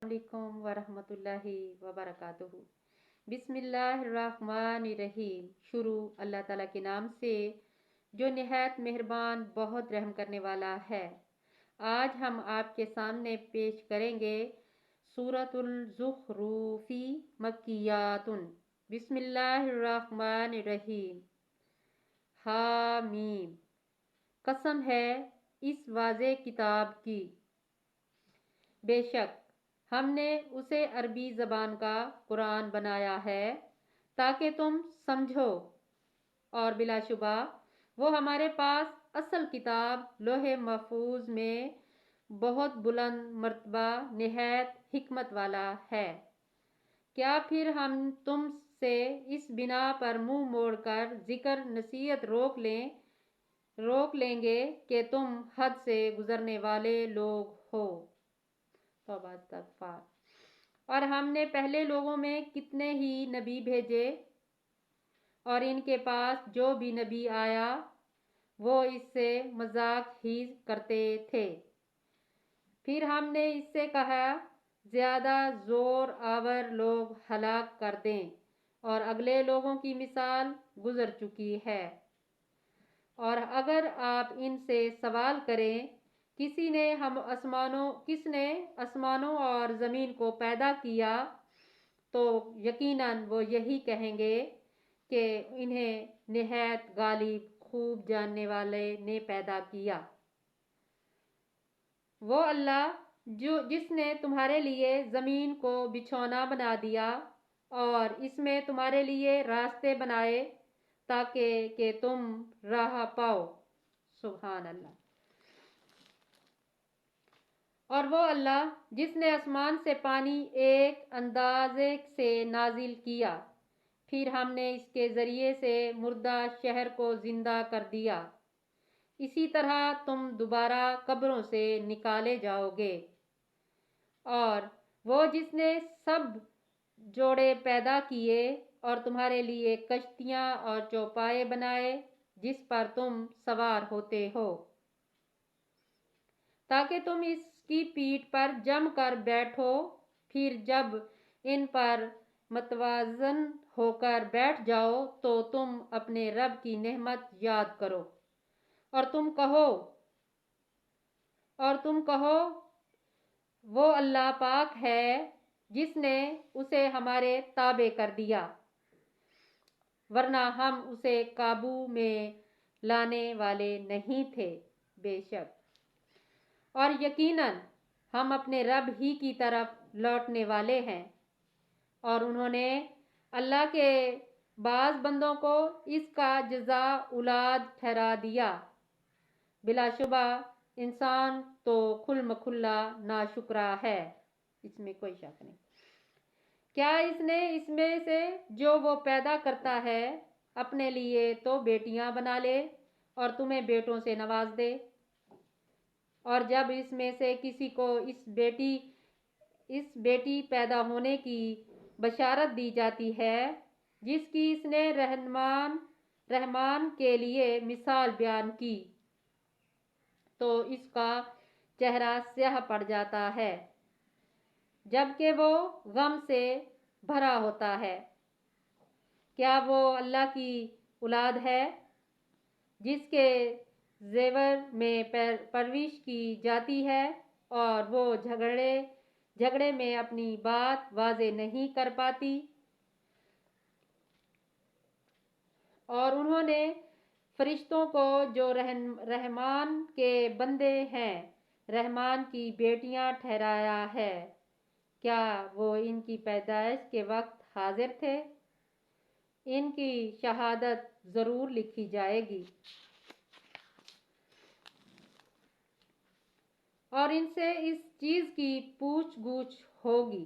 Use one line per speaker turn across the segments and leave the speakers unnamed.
علیکم ورحمۃ اللہ وبرکاتہ۔ بسم اللہ الرحمن الرحیم۔ شروع اللہ تعالیٰ کے نام سے جو نہایت مہربان بہت رحم کرنے والا ہے۔ آج ہم آپ کے سامنے پیش کریں گے سورۃ الزخرف مکیات۔ بسم اللہ الرحمن الرحیم۔ حامیم۔ قسم ہے اس واضح کتاب کی، بے شک ہم نے اسے عربی زبان کا قرآن بنایا ہے تاکہ تم سمجھو، اور بلا شبہ وہ ہمارے پاس اصل کتاب لوح محفوظ میں بہت بلند مرتبہ نہایت حکمت والا ہے۔ کیا پھر ہم تم سے اس بنا پر منہ موڑ کر ذکر نصیحت روک لیں گے کہ تم حد سے گزرنے والے لوگ ہو؟ توبہ استغفار۔ اور ہم نے پہلے لوگوں میں کتنے ہی نبی بھیجے، اور ان کے پاس جو بھی نبی آیا وہ اس سے مذاق ہی کرتے تھے۔ پھر ہم نے اس سے کہا زیادہ زور آور لوگ ہلاک کر دیں، اور اگلے لوگوں کی مثال گزر چکی ہے۔ اور اگر آپ ان سے سوال کریں کس نے آسمانوں اور زمین کو پیدا کیا، تو یقیناً وہ یہی کہیں گے کہ انہیں نہایت غالب خوب جاننے والے نے پیدا کیا۔ وہ اللہ جس نے تمہارے لیے زمین کو بچھونا بنا دیا اور اس میں تمہارے لیے راستے بنائے تاکہ کہ تم راہ پاؤ۔ سبحان اللہ۔ اور وہ اللہ جس نے آسمان سے پانی ایک اندازے سے نازل کیا، پھر ہم نے اس کے ذریعے سے مردہ شہر کو زندہ کر دیا، اسی طرح تم دوبارہ قبروں سے نکالے جاؤ گے۔ اور وہ جس نے سب جوڑے پیدا کیے اور تمہارے لیے کشتیاں اور چوپائے بنائے جس پر تم سوار ہوتے ہو، تاکہ تم اس کی پیٹھ پر جم کر بیٹھو، پھر جب ان پر متوازن ہو کر بیٹھ جاؤ تو تم اپنے رب کی نعمت یاد کرو، اور تم کہو وہ اللہ پاک ہے جس نے اسے ہمارے تابع کر دیا، ورنہ ہم اسے قابو میں لانے والے نہیں تھے۔ بے شک اور یقیناً ہم اپنے رب ہی کی طرف لوٹنے والے ہیں۔ اور انہوں نے اللہ کے بعض بندوں کو اس کا جزا اولاد ٹھہرا دیا۔ بلا شبہ انسان تو کھل مکھلا ناشکرا ہے، اس میں کوئی شک نہیں۔ کیا اس نے اس میں سے جو وہ پیدا کرتا ہے اپنے لیے تو بیٹیاں بنا لے اور تمہیں بیٹوں سے نواز دے، اور جب اس میں سے کسی کو اس بیٹی پیدا ہونے کی بشارت دی جاتی ہے جس کی اس نے رحمان کے لیے مثال بیان کی، تو اس کا چہرہ سیاہ پڑ جاتا ہے جبکہ وہ غم سے بھرا ہوتا ہے۔ کیا وہ اللہ کی اولاد ہے جس کے زیور میں پرورش کی جاتی ہے اور وہ جھگڑے میں اپنی بات واضح نہیں کر پاتی؟ اور انہوں نے فرشتوں کو جو رحمان کے بندے ہیں رحمان کی بیٹیاں ٹھہرایا ہے، کیا وہ ان کی پیدائش کے وقت حاضر تھے؟ ان کی شہادت ضرور لکھی جائے گی، اور ان سے اس چیز کی پوچھ گچھ ہوگی۔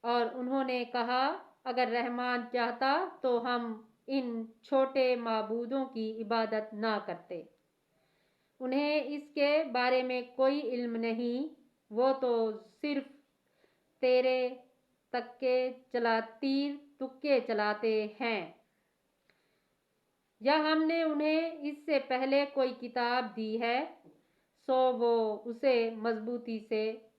اور انہوں نے کہا اگر رحمان چاہتا تو ہم ان چھوٹے معبودوں کی عبادت نہ کرتے، انہیں اس کے بارے میں کوئی علم نہیں، وہ تو صرف تیر تکے چلاتے ہیں، یا ہم نے انہیں اس سے پہلے کوئی کتاب دی ہے سو وہ اسے مضبوطی سے